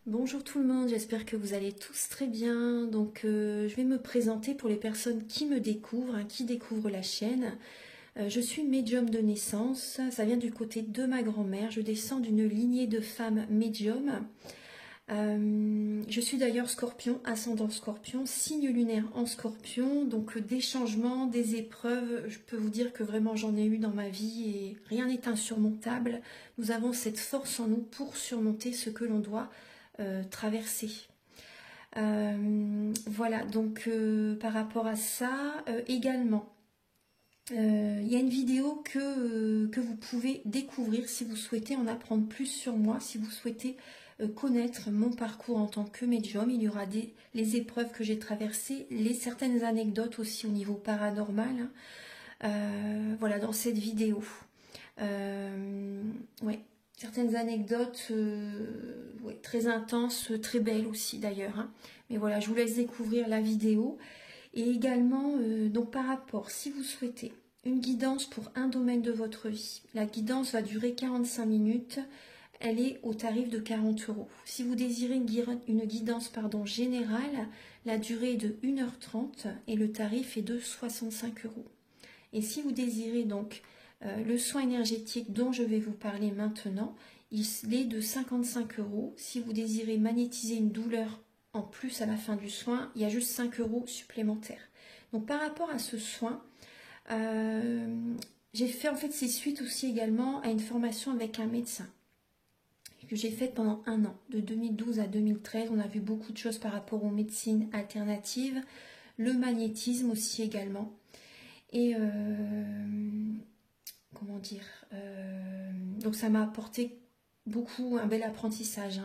Bonjour tout le monde, j'espère que vous allez tous très bien. Donc je vais me présenter pour les personnes qui me découvrent, qui découvrent la chaîne. Je suis médium de naissance, ça vient du côté de ma grand-mère. Je descends d'une lignée de femmes médiums. Je suis d'ailleurs scorpion, ascendant scorpion, signe lunaire en scorpion. Donc des changements, des épreuves, je peux vous dire que vraiment j'en ai eu dans ma vie et rien n'est insurmontable. Nous avons cette force en nous pour surmonter ce que l'on doit traverser. Voilà, donc par rapport à ça, également, il y a une vidéo que vous pouvez découvrir si vous souhaitez en apprendre plus sur moi, si vous souhaitez connaître mon parcours en tant que médium. Il y aura les épreuves que j'ai traversées, certaines anecdotes aussi au niveau paranormal. Voilà, dans cette vidéo. Ouais. Certaines anecdotes ouais, très intenses, très belles aussi d'ailleurs. Mais voilà, je vous laisse découvrir la vidéo. Et également, donc par rapport, si vous souhaitez une guidance pour un domaine de votre vie, la guidance va durer 45 minutes. Elle est au tarif de 40 €. Si vous désirez une guidance générale, la durée est de 1h30 et le tarif est de 65 €. Et si vous désirez donc le soin énergétique dont je vais vous parler maintenant, il est de 55 €. Si vous désirez magnétiser une douleur en plus à la fin du soin, il y a juste 5 € supplémentaires. Donc par rapport à ce soin, j'ai fait en fait ces suites aussi également à une formation avec un médecin que j'ai faite pendant 1 an, de 2012 à 2013. On a vu beaucoup de choses par rapport aux médecines alternatives, le magnétisme aussi également. Et comment dire, donc ça m'a apporté beaucoup, un bel apprentissage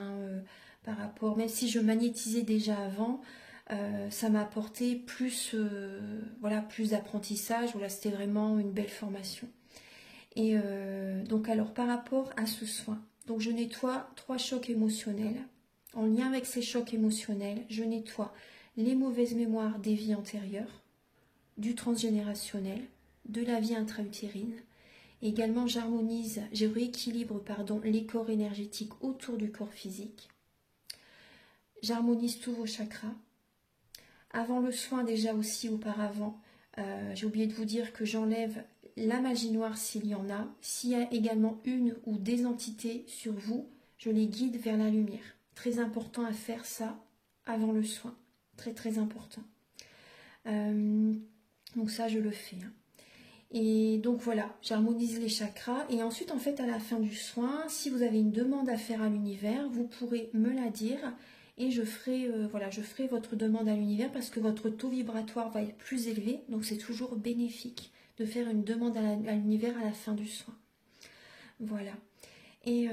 par rapport, même si je magnétisais déjà avant, ça m'a apporté plus, voilà, plus d'apprentissage. Voilà, c'était vraiment une belle formation. Et donc alors par rapport à ce soin, donc je nettoie 3 chocs émotionnels. En lien avec ces chocs émotionnels, je nettoie les mauvaises mémoires des vies antérieures, du transgénérationnel, de la vie intra-utérine. Également, je rééquilibre les corps énergétiques autour du corps physique. J'harmonise tous vos chakras. Avant le soin, déjà aussi auparavant, j'ai oublié de vous dire que j'enlève la magie noire s'il y en a. S'il y a également une ou des entités sur vous, je les guide vers la lumière. Très important à faire ça avant le soin. Très très important. Donc ça, je le fais. Et donc voilà, j'harmonise les chakras. Et ensuite, en fait, à la fin du soin, si vous avez une demande à faire à l'univers, vous pourrez me la dire. Et je ferai, voilà, je ferai votre demande à l'univers parce que votre taux vibratoire va être plus élevé. Donc c'est toujours bénéfique de faire une demande à l'univers à la fin du soin. Voilà. Et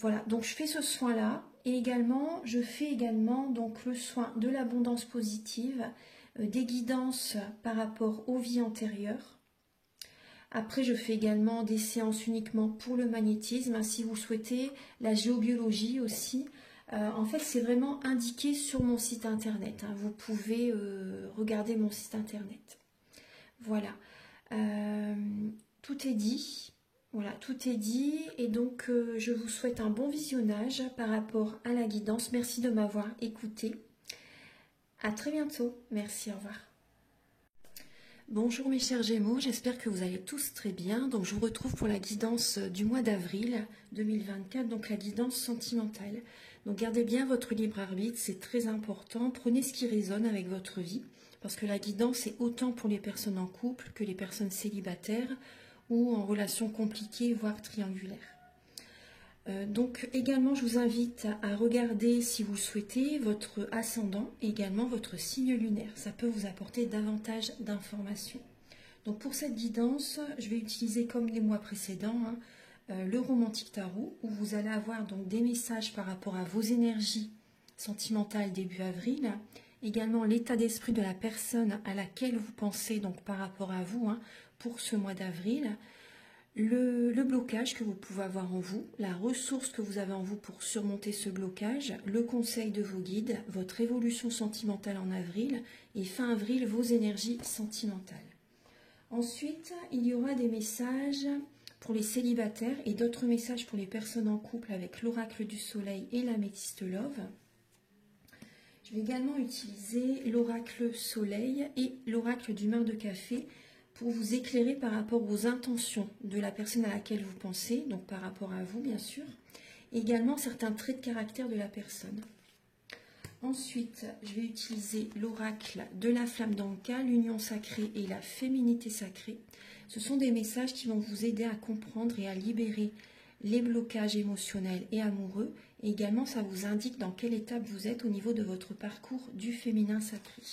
voilà, donc je fais ce soin-là. Et également, je fais également donc le soin de l'abondance positive, des guidances par rapport aux vies antérieures. Après, je fais également des séances uniquement pour le magnétisme. Si vous souhaitez, la géobiologie aussi. En fait, c'est vraiment indiqué sur mon site internet. Vous pouvez regarder mon site internet. Voilà. Tout est dit. Voilà, tout est dit. Et donc, je vous souhaite un bon visionnage par rapport à la guidance. Merci de m'avoir écouté. À très bientôt. Merci, au revoir. Bonjour mes chers Gémeaux, j'espère que vous allez tous très bien. Donc je vous retrouve pour la guidance du mois d'avril 2024, donc la guidance sentimentale. Donc gardez bien votre libre arbitre, c'est très important. Prenez ce qui résonne avec votre vie, parce que la guidance est autant pour les personnes en couple que les personnes célibataires ou en relation compliquée, voire triangulaire. Donc également je vous invite à regarder, si vous le souhaitez, votre ascendant et également votre signe lunaire. Ça peut vous apporter davantage d'informations. Donc pour cette guidance, je vais utiliser comme les mois précédents le romantique tarot, où vous allez avoir donc des messages par rapport à vos énergies sentimentales début avril, également l'état d'esprit de la personne à laquelle vous pensez donc par rapport à vous pour ce mois d'avril. Le blocage que vous pouvez avoir en vous, la ressource que vous avez en vous pour surmonter ce blocage, le conseil de vos guides, votre évolution sentimentale en avril et fin avril, vos énergies sentimentales. Ensuite, il y aura des messages pour les célibataires et d'autres messages pour les personnes en couple avec l'oracle du soleil et l'améthyste love. Je vais également utiliser l'oracle soleil et l'oracle du mar de café pour vous éclairer par rapport aux intentions de la personne à laquelle vous pensez, donc par rapport à vous bien sûr, et également certains traits de caractère de la personne. Ensuite, je vais utiliser l'oracle de la flamme d'Anka, l'union sacrée et la féminité sacrée. Ce sont des messages qui vont vous aider à comprendre et à libérer les blocages émotionnels et amoureux. Et également, ça vous indique dans quelle étape vous êtes au niveau de votre parcours du féminin sacré.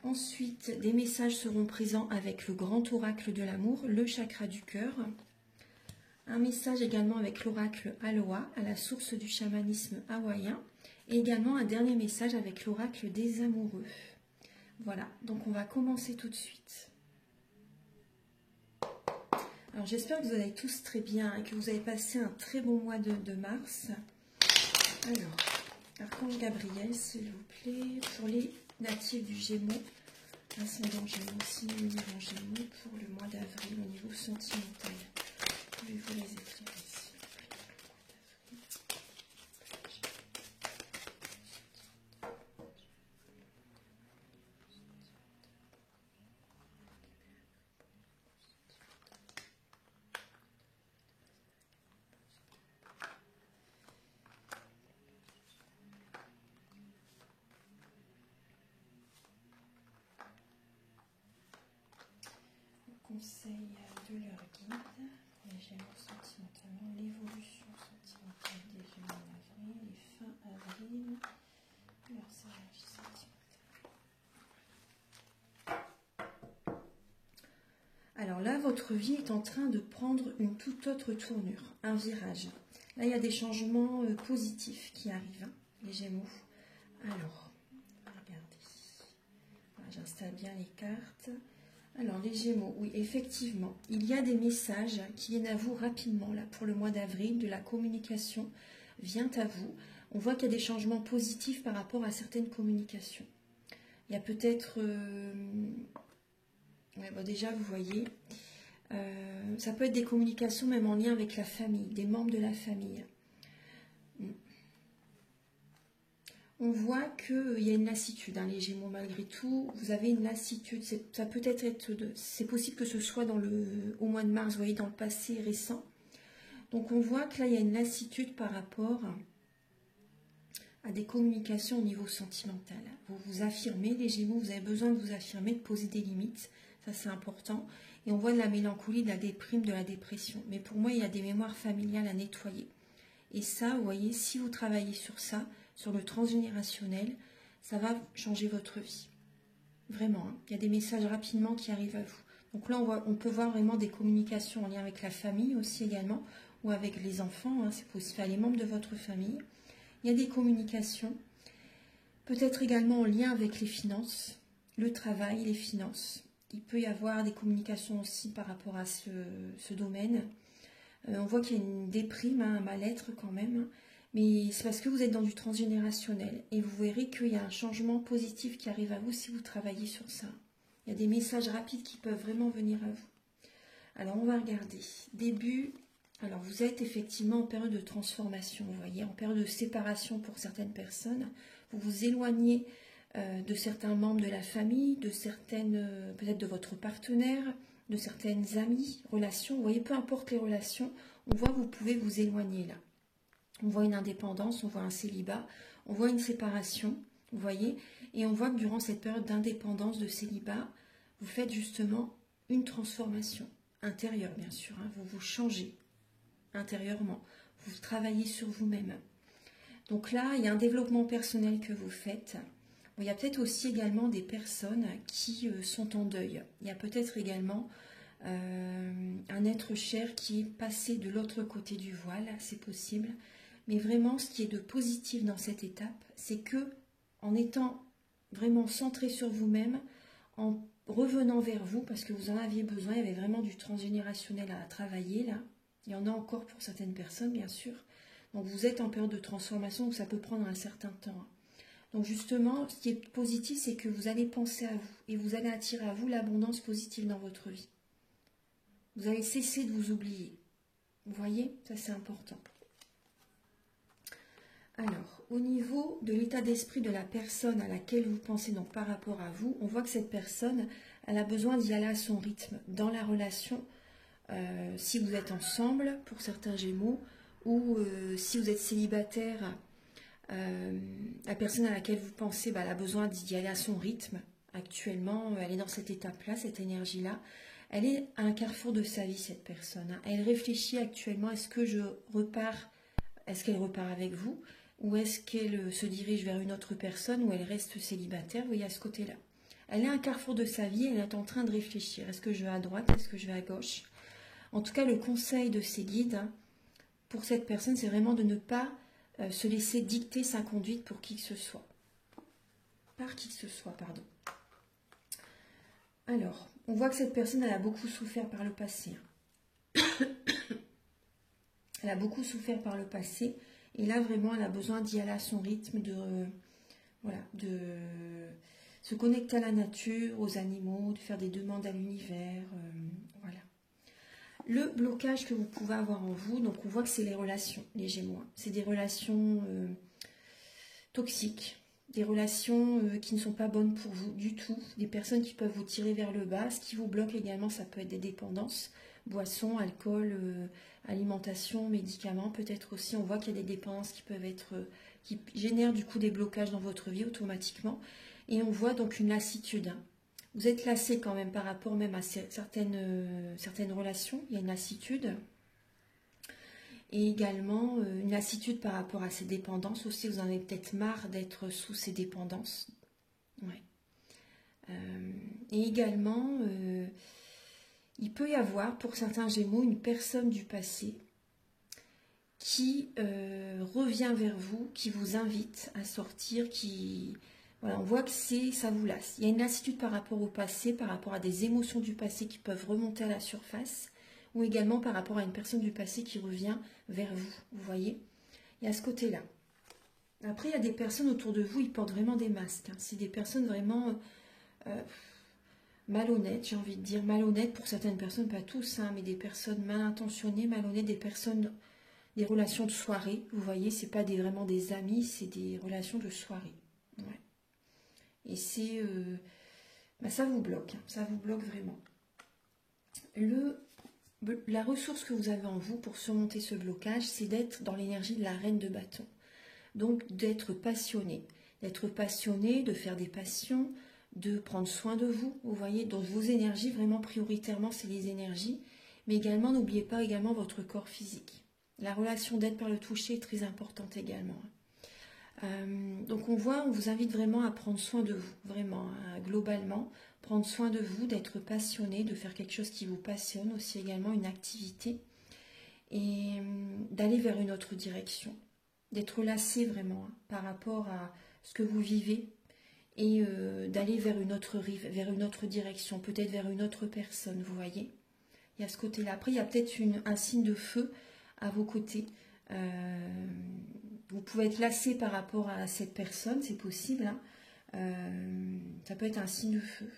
Ensuite, des messages seront présents avec le grand oracle de l'amour, le chakra du cœur. Un message également avec l'oracle Aloha, à la source du chamanisme hawaïen. Et également un dernier message avec l'oracle des amoureux. Voilà, donc on va commencer tout de suite. Alors j'espère que vous allez tous très bien et que vous avez passé un très bon mois de mars. Alors, Archange Gabriel, s'il vous plaît, pour les natifs du Gémeaux, ascendant Gémeaux, signe lunaire en Gémeaux, pour le mois d'avril au niveau sentimental. Pouvez-vous les éclairer, s'il vous plaît, pour le mois d'avril? Conseil de leur guide pour les Gémeaux sentimentalement, l'évolution sentimentale des Gémeaux en avril et fin avril, leur sage sentimental. Alors là, votre vie est en train de prendre une toute autre tournure, un virage. Là, il y a des changements positifs qui arrivent, hein, les Gémeaux. Alors, regardez. Voilà, j'installe bien les cartes. Alors, les Gémeaux, oui, effectivement, il y a des messages qui viennent à vous rapidement, là, pour le mois d'avril, de la communication vient à vous. On voit qu'il y a des changements positifs par rapport à certaines communications. Il y a peut-être, ouais, bon, déjà, vous voyez, ça peut être des communications même en lien avec la famille, des membres de la famille. On voit qu'il y a une lassitude, hein, les Gémeaux, malgré tout. Vous avez une lassitude. Ça peut être, c'est possible que ce soit au mois de mars, vous voyez, dans le passé récent. Donc on voit que là, il y a une lassitude par rapport à des communications au niveau sentimental. Vous vous affirmez, les Gémeaux, vous avez besoin de vous affirmer, de poser des limites. Ça, c'est important. Et on voit de la mélancolie, de la déprime, de la dépression. Mais pour moi, il y a des mémoires familiales à nettoyer. Et ça, vous voyez, si vous travaillez sur ça, sur le transgénérationnel, ça va changer votre vie. Vraiment, hein. Il y a des messages rapidement qui arrivent à vous. Donc là, on peut voir vraiment des communications en lien avec la famille aussi également, ou avec les enfants, hein, c'est possible, les membres de votre famille. Il y a des communications, peut-être également en lien avec les finances, le travail, les finances. Il peut y avoir des communications aussi par rapport à ce domaine. On voit qu'il y a une déprime, hein, un mal-être quand même. Mais c'est parce que vous êtes dans du transgénérationnel. Et vous verrez qu'il y a un changement positif qui arrive à vous si vous travaillez sur ça. Il y a des messages rapides qui peuvent vraiment venir à vous. Alors, on va regarder. Début. Alors, vous êtes effectivement en période de transformation, vous voyez, en période de séparation pour certaines personnes. Vous vous éloignez de certains membres de la famille, de certaines, peut-être de votre partenaire, de certaines amies, relations. Vous voyez, peu importe les relations, on voit que vous pouvez vous éloigner là. On voit une indépendance, on voit un célibat, on voit une séparation, vous voyez, et on voit que durant cette période d'indépendance, de célibat, vous faites justement une transformation intérieure, bien sûr, hein, vous vous changez intérieurement, vous travaillez sur vous-même. Donc là, il y a un développement personnel que vous faites. Bon, il y a peut-être aussi également des personnes qui sont en deuil. Il y a peut-être également un être cher qui est passé de l'autre côté du voile, c'est possible. Mais vraiment, ce qui est de positif dans cette étape, c'est que en étant vraiment centré sur vous-même, en revenant vers vous, parce que vous en aviez besoin, il y avait vraiment du transgénérationnel à travailler là. Il y en a encore pour certaines personnes, bien sûr. Donc vous êtes en période de transformation, donc ça peut prendre un certain temps. Donc justement, ce qui est positif, c'est que vous allez penser à vous et vous allez attirer à vous l'abondance positive dans votre vie. Vous allez cesser de vous oublier. Vous voyez, ça c'est important. Alors, au niveau de l'état d'esprit de la personne à laquelle vous pensez, donc par rapport à vous, on voit que cette personne, elle a besoin d'y aller à son rythme dans la relation. Si vous êtes ensemble, pour certains Gémeaux, ou si vous êtes célibataire, la personne à laquelle vous pensez, elle a besoin d'y aller à son rythme. Actuellement, elle est dans cette étape-là, cette énergie-là. Elle est à un carrefour de sa vie, cette personne, hein. Elle réfléchit actuellement, est-ce que je repars, est-ce qu'elle repart avec vous, ou est-ce qu'elle se dirige vers une autre personne, ou elle reste célibataire, vous voyez, à ce côté-là. Elle est à un carrefour de sa vie, elle est en train de réfléchir, est-ce que je vais à droite, est-ce que je vais à gauche. En tout cas, le conseil de ces guides, hein, pour cette personne, c'est vraiment de ne pas se laisser dicter sa conduite pour qui que ce soit. Par qui que ce soit, pardon. Alors, on voit que cette personne, elle a beaucoup souffert par le passé. Elle a beaucoup souffert par le passé. Et là, vraiment, elle a besoin d'y aller à son rythme, de se connecter à la nature, aux animaux, de faire des demandes à l'univers. Voilà. Le blocage que vous pouvez avoir en vous, donc on voit que c'est les relations, les Gémeaux. C'est des relations toxiques, des relations qui ne sont pas bonnes pour vous du tout, des personnes qui peuvent vous tirer vers le bas. Ce qui vous bloque également, ça peut être des dépendances, boissons, alcool, alimentation, médicaments, peut-être aussi. On voit qu'il y a des dépendances qui peuvent être, qui génèrent du coup des blocages dans votre vie automatiquement. Et on voit donc une lassitude, hein. Vous êtes lassé quand même par rapport même à certaines relations, il y a une lassitude. Et également une lassitude par rapport à ces dépendances aussi, vous en avez peut-être marre d'être sous ces dépendances. Ouais. Et également, il peut y avoir pour certains Gémeaux une personne du passé qui revient vers vous, qui vous invite à sortir, qui... Voilà, on voit que ça vous lasse. Il y a une lassitude par rapport au passé, par rapport à des émotions du passé qui peuvent remonter à la surface, ou également par rapport à une personne du passé qui revient vers vous. Vous voyez, il y a ce côté-là. Après, il y a des personnes autour de vous, ils portent vraiment des masques, hein. C'est des personnes vraiment malhonnêtes, j'ai envie de dire. Malhonnêtes pour certaines personnes, pas tous, hein, mais des personnes mal intentionnées, malhonnêtes, des personnes, des relations de soirée. Vous voyez, c'est pas vraiment des amis, c'est des relations de soirée. Ouais. Et c'est... ça vous bloque, hein, ça vous bloque vraiment. La ressource que vous avez en vous pour surmonter ce blocage, c'est d'être dans l'énergie de la reine de bâton. Donc d'être passionné. D'être passionné, de faire des passions, de prendre soin de vous. Vous voyez, donc vos énergies, vraiment prioritairement, c'est les énergies. Mais également, n'oubliez pas également votre corps physique. La relation d'aide par le toucher est très importante également. Donc on vous invite vraiment à prendre soin de vous, vraiment, hein, globalement, prendre soin de vous, d'être passionné, de faire quelque chose qui vous passionne, aussi également une activité, et d'aller vers une autre direction, d'être lassé vraiment, hein, par rapport à ce que vous vivez, et d'aller vers une autre rive, vers une autre direction, peut-être vers une autre personne, vous voyez. Il y a ce côté-là. Après, il y a peut-être un signe de feu à vos côtés. Vous pouvez être lassé par rapport à cette personne, c'est possible, hein. Ça peut être un signe de feu.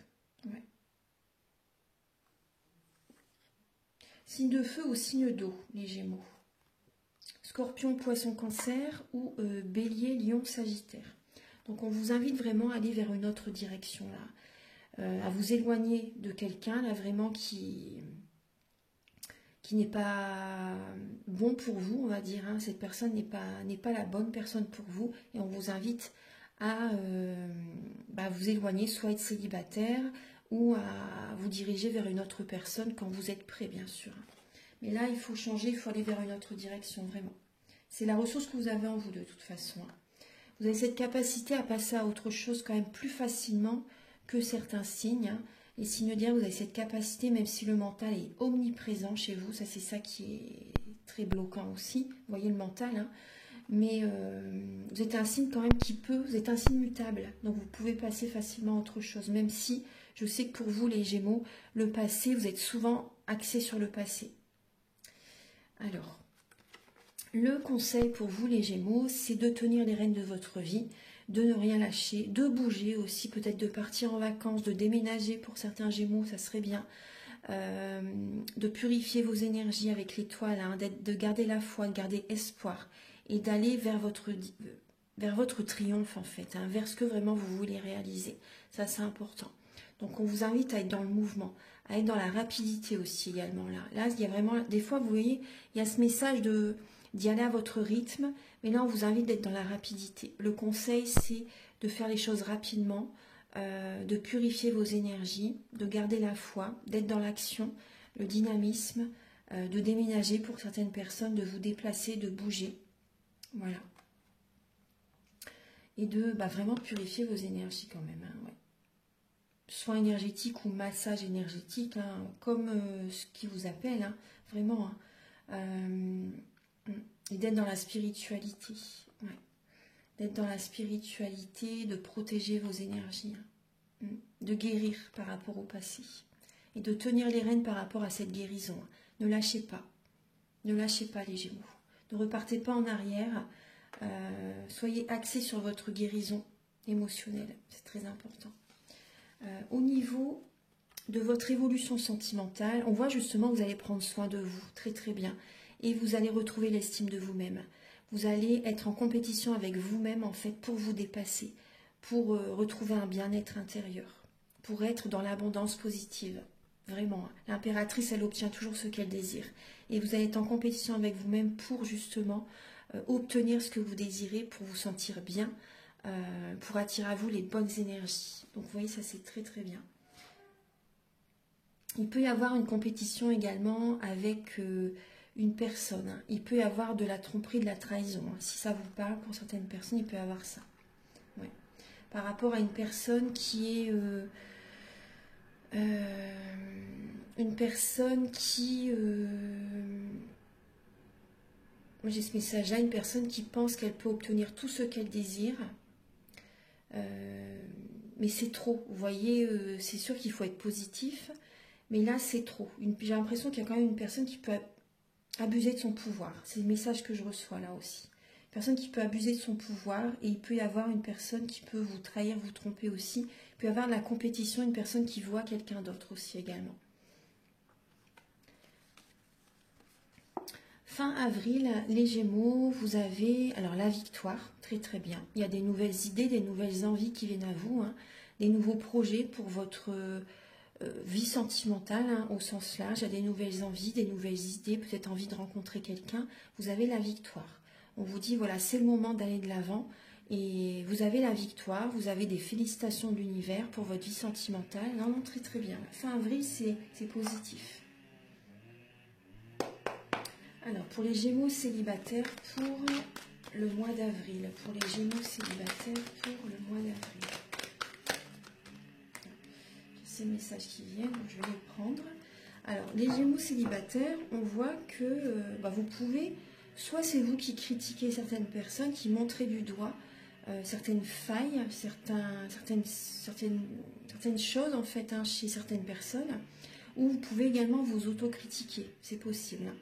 Ouais. Signe de feu ou signe d'eau, les Gémeaux. Scorpion, Poisson, Cancer ou Bélier, Lion, Sagittaire. Donc on vous invite vraiment à aller vers une autre direction là, à vous éloigner de quelqu'un là vraiment qui n'est pas bon pour vous, on va dire, hein. Cette personne n'est pas la bonne personne pour vous, et on vous invite à vous éloigner, soit être célibataire ou à vous diriger vers une autre personne quand vous êtes prêt, bien sûr. Mais là, il faut changer, il faut aller vers une autre direction, vraiment. C'est la ressource que vous avez en vous de toute façon, hein. Vous avez cette capacité à passer à autre chose quand même plus facilement que certains signes, hein. Les signes d'air, vous avez cette capacité, même si le mental est omniprésent chez vous, ça c'est ça qui est très bloquant aussi, vous voyez le mental, hein. Mais vous êtes un signe quand même vous êtes un signe mutable, donc vous pouvez passer facilement à autre chose, même si je sais que pour vous les Gémeaux, le passé, vous êtes souvent axé sur le passé. Alors, le conseil pour vous les Gémeaux, c'est de tenir les rênes de votre vie, de ne rien lâcher, de bouger aussi, peut-être de partir en vacances, de déménager pour certains Gémeaux, ça serait bien, de de purifier vos énergies avec l'étoile, hein, de garder la foi, de garder espoir et d'aller vers votre triomphe en fait, hein, vers ce que vraiment vous voulez réaliser. Ça c'est important. Donc on vous invite à être dans le mouvement, à être dans la rapidité aussi également là. Là il y a vraiment, des fois vous voyez, il y a ce message d'y aller à votre rythme, mais là on vous invite d'être dans la rapidité. Le conseil c'est de faire les choses rapidement, de purifier vos énergies, de garder la foi, d'être dans l'action, le dynamisme, de déménager pour certaines personnes, de vous déplacer, de bouger. Voilà. Et de vraiment purifier vos énergies quand même. Hein, ouais. Soin énergétique ou massage énergétique, hein, comme ce qui vous appelle, hein, vraiment. Hein, et d'être dans la spiritualité. Ouais. D'être dans la spiritualité, de protéger vos énergies. Hein, de guérir par rapport au passé. Et de tenir les rênes par rapport à cette guérison. Hein. Ne lâchez pas. Ne lâchez pas les Gémeaux. Ne repartez pas en arrière. Soyez axés sur votre guérison émotionnelle. C'est très important. Au niveau de votre évolution sentimentale, on voit justement que vous allez prendre soin de vous. Très très bien. Et vous allez retrouver l'estime de vous-même. Vous allez être en compétition avec vous-même en fait pour vous dépasser. Pour retrouver un bien-être intérieur. Pour être dans l'abondance positive. Vraiment, l'impératrice, elle obtient toujours ce qu'elle désire. Et vous allez être en compétition avec vous-même pour justement obtenir ce que vous désirez, pour vous sentir bien, pour attirer à vous les bonnes énergies. Donc vous voyez, ça c'est très très bien. Il peut y avoir une compétition également avec une personne. Hein. Il peut y avoir de la tromperie, de la trahison. Hein. Si ça vous parle, pour certaines personnes, il peut y avoir ça. Ouais. Par rapport à une personne qui est... une personne qui... moi j'ai ce message-là, une personne qui pense qu'elle peut obtenir tout ce qu'elle désire. Mais c'est trop. Vous voyez, c'est sûr qu'il faut être positif. Mais là, c'est trop. J'ai l'impression qu'il y a quand même une personne qui peut abuser de son pouvoir. C'est le message que je reçois là aussi. Une personne qui peut abuser de son pouvoir. Et il peut y avoir une personne qui peut vous trahir, vous tromper aussi. Il peut y avoir de la compétition, une personne qui voit quelqu'un d'autre aussi également. Fin avril, les Gémeaux, vous avez alors la victoire, très très bien. Il y a des nouvelles idées, des nouvelles envies qui viennent à vous, hein, des nouveaux projets pour votre vie sentimentale, hein, au sens large. Il y a des nouvelles envies, des nouvelles idées, peut-être envie de rencontrer quelqu'un. Vous avez la victoire. On vous dit, voilà, c'est le moment d'aller de l'avant. Et vous avez la victoire, vous avez des félicitations de l'univers pour votre vie sentimentale. Non, non, très très bien. Fin avril, c'est positif. Alors, pour les Gémeaux célibataires, pour le mois d'avril. Pour les Gémeaux célibataires, pour le mois d'avril. Ces messages qui viennent, je vais les prendre. Alors, les Gémeaux célibataires, on voit que vous pouvez, soit c'est vous qui critiquez certaines personnes, qui montrez du doigt certaines failles, certaines choses en fait, hein, chez certaines personnes, ou vous pouvez également vous autocritiquer, c'est possible. Hein.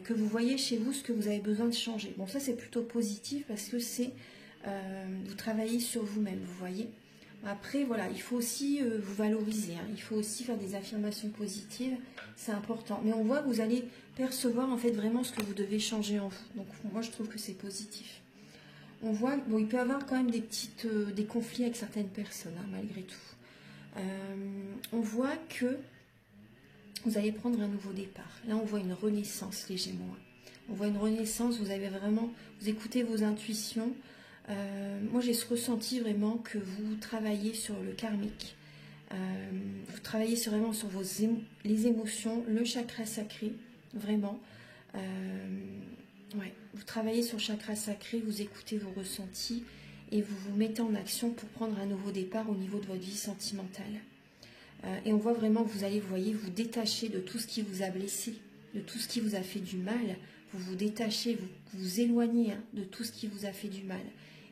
Que vous voyez chez vous ce que vous avez besoin de changer. Bon, ça c'est plutôt positif parce que c'est vous travaillez sur vous-même, vous voyez. Après, voilà, il faut aussi vous valoriser, hein. Il faut aussi faire des affirmations positives, c'est important. Mais on voit que vous allez percevoir en fait vraiment ce que vous devez changer en vous. Donc moi je trouve que c'est positif. On voit, bon, il peut y avoir quand même des conflits avec certaines personnes, hein, malgré tout. On voit que vous allez prendre un nouveau départ. Là, on voit une renaissance, les Gémeaux. On voit une renaissance, vous avez vraiment, vous écoutez vos intuitions. Moi, j'ai ce ressenti vraiment que vous travaillez sur le karmique. Vous travaillez vraiment sur les émotions, le chakra sacré, vraiment. Ouais, vous travaillez sur le chakra sacré, vous écoutez vos ressentis et vous vous mettez en action pour prendre un nouveau départ au niveau de votre vie sentimentale. Et on voit vraiment que vous allez, vous voyez, vous détacher de tout ce qui vous a blessé, de tout ce qui vous a fait du mal. Vous vous détachez, vous vous éloignez, hein, de tout ce qui vous a fait du mal.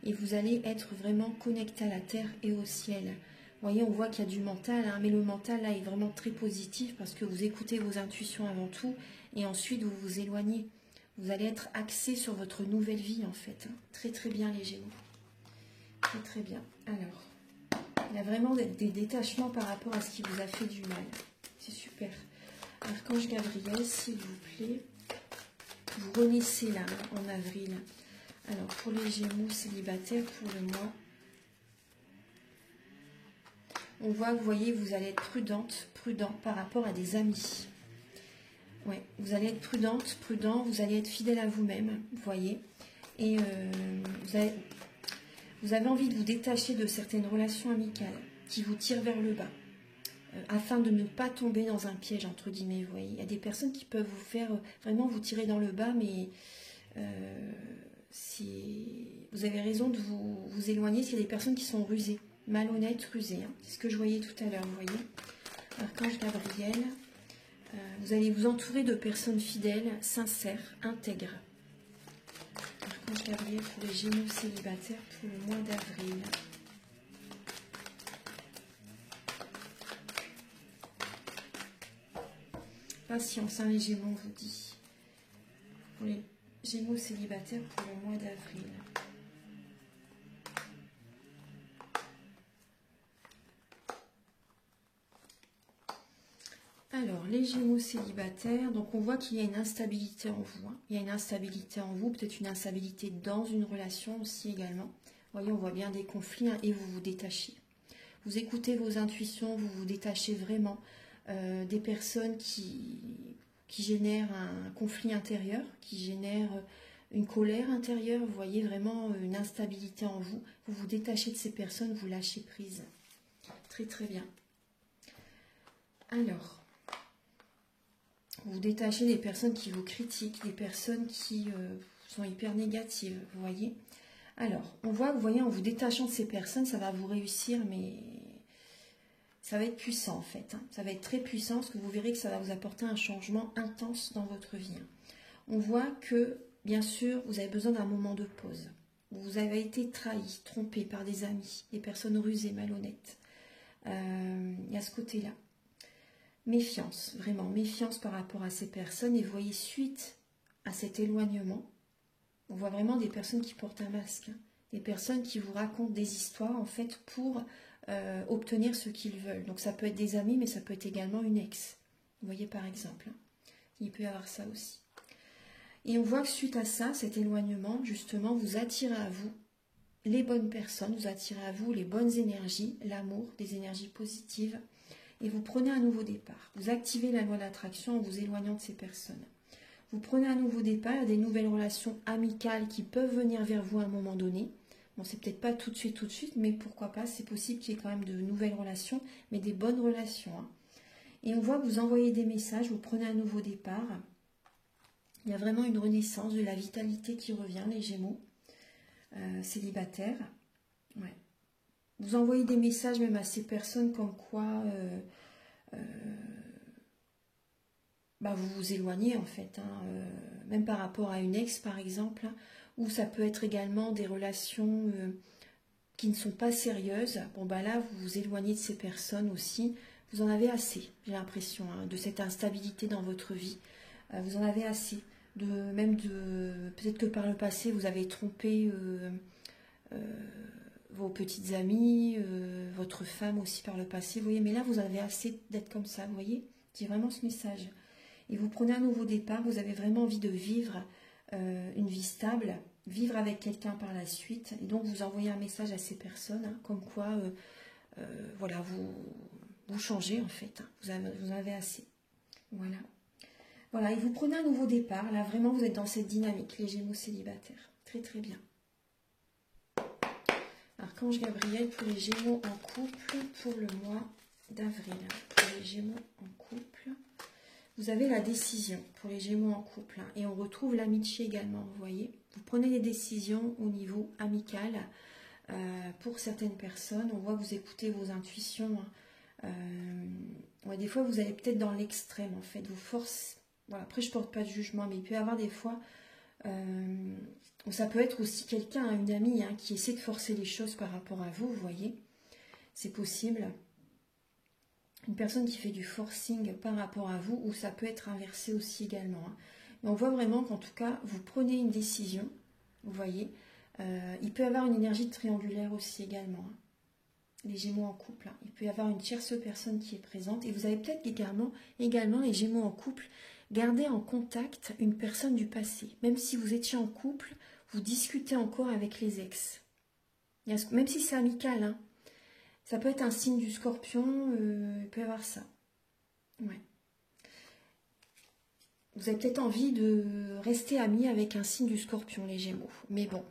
Et vous allez être vraiment connecté à la terre et au ciel. Vous voyez, on voit qu'il y a du mental, hein, mais le mental là est vraiment très positif parce que vous écoutez vos intuitions avant tout et ensuite vous vous éloignez. Vous allez être axé sur votre nouvelle vie en fait. Hein. Très très bien les Gémeaux. Très très bien. Alors... il y a vraiment des détachements par rapport à ce qui vous a fait du mal. C'est super. Archange Gabriel, s'il vous plaît. Vous renaissez là, en avril. Alors, pour les Gémeaux célibataires, pour le mois, on voit, vous voyez, vous allez être prudent par rapport à des amis. Ouais, vous allez être prudent, vous allez être fidèle à vous-même, vous voyez. Et vous avez envie de vous détacher de certaines relations amicales qui vous tirent vers le bas, afin de ne pas tomber dans un piège, entre guillemets, vous voyez. Il y a des personnes qui peuvent vous faire vraiment vous tirer dans le bas, mais si vous avez raison de vous éloigner, s'il y a des personnes qui sont rusées, malhonnêtes, rusées. Hein. C'est ce que je voyais tout à l'heure, vous voyez. Archange Gabriel, vous allez vous entourer de personnes fidèles, sincères, intègres. Archange Gabriel pour les Gémeaux célibataires pour le mois d'avril. Patience, hein, les Gémeaux, on vous dit. Pour les Gémeaux célibataires pour le mois d'avril. Alors, les Gémeaux célibataires, donc on voit qu'il y a une instabilité en vous. Hein. Il y a une instabilité en vous, peut-être une instabilité dans une relation aussi également. Vous voyez, on voit bien des conflits hein, et vous vous détachez. Vous écoutez vos intuitions, vous vous détachez vraiment des personnes qui génèrent un conflit intérieur, qui génèrent une colère intérieure. Vous voyez vraiment une instabilité en vous. Vous vous détachez de ces personnes, vous lâchez prise. Très très bien. Alors... vous vous détachez des personnes qui vous critiquent, des personnes qui sont hyper négatives, vous voyez. Alors, on voit, vous voyez, en vous détachant de ces personnes, ça va vous réussir, mais ça va être puissant en fait. Hein. Ça va être très puissant parce que vous verrez que ça va vous apporter un changement intense dans votre vie. Hein. On voit que, bien sûr, vous avez besoin d'un moment de pause. Vous avez été trahi, trompé par des amis, des personnes rusées, malhonnêtes. Il y a ce côté-là. Méfiance, vraiment, méfiance par rapport à ces personnes. Et vous voyez, suite à cet éloignement, on voit vraiment des personnes qui portent un masque. Hein, des personnes qui vous racontent des histoires, en fait, pour obtenir ce qu'ils veulent. Donc ça peut être des amis, mais ça peut être également une ex. Vous voyez, par exemple. Hein, il peut y avoir ça aussi. Et on voit que suite à ça, cet éloignement, justement, vous attirez à vous les bonnes personnes, vous attirez à vous les bonnes énergies, l'amour, des énergies positives. Et vous prenez un nouveau départ. Vous activez la loi d'attraction en vous éloignant de ces personnes. Vous prenez un nouveau départ, il y a des nouvelles relations amicales qui peuvent venir vers vous à un moment donné. Bon, c'est peut-être pas tout de suite, mais pourquoi pas, c'est possible qu'il y ait quand même de nouvelles relations, mais des bonnes relations. Hein. Et on voit que vous envoyez des messages, vous prenez un nouveau départ. Il y a vraiment une renaissance de la vitalité qui revient, les Gémeaux célibataires. Ouais. Vous envoyez des messages même à ces personnes comme quoi vous vous éloignez en fait, hein, même par rapport à une ex par exemple, hein, ou ça peut être également des relations qui ne sont pas sérieuses. Bon là vous vous éloignez de ces personnes aussi, vous en avez assez, j'ai l'impression, hein, de cette instabilité dans votre vie, vous en avez assez, peut-être que par le passé vous avez trompé vos petites amies, votre femme aussi par le passé, vous voyez, mais là vous avez assez d'être comme ça, vous voyez, j'ai vraiment ce message. Et vous prenez un nouveau départ, vous avez vraiment envie de vivre une vie stable, vivre avec quelqu'un par la suite, et donc vous envoyez un message à ces personnes, hein, comme quoi, voilà, vous changez en fait, hein, vous en avez assez, voilà. Voilà, et vous prenez un nouveau départ, là vraiment vous êtes dans cette dynamique, les Gémeaux célibataires, très très bien. Archange Gabriel pour les Gémeaux en couple pour le mois d'avril. Pour les Gémeaux en couple, vous avez la décision pour les Gémeaux en couple. Hein, et on retrouve l'amitié également, vous voyez. Vous prenez les décisions au niveau amical pour certaines personnes. On voit que vous écoutez vos intuitions. Hein. Ouais, des fois, vous allez peut-être dans l'extrême, en fait. Vous forcez. Voilà, après, je ne porte pas de jugement, mais il peut y avoir des fois... ça peut être aussi quelqu'un, une amie, hein, qui essaie de forcer les choses par rapport à vous, vous voyez. C'est possible. Une personne qui fait du forcing par rapport à vous, ou ça peut être inversé aussi également. Hein. Mais on voit vraiment qu'en tout cas, vous prenez une décision, vous voyez. Il peut y avoir une énergie triangulaire aussi également. Hein. les Gémeaux en couple. Hein. Il peut y avoir une tierce personne qui est présente. Et vous avez peut-être également, les Gémeaux en couple, garder en contact une personne du passé. Même si vous étiez en couple, vous discutez encore avec les ex. Même si c'est amical, hein. Ça peut être un signe du Scorpion, il peut y avoir ça. Ouais. Vous avez peut-être envie de rester amis avec un signe du Scorpion, les Gémeaux. Mais bon,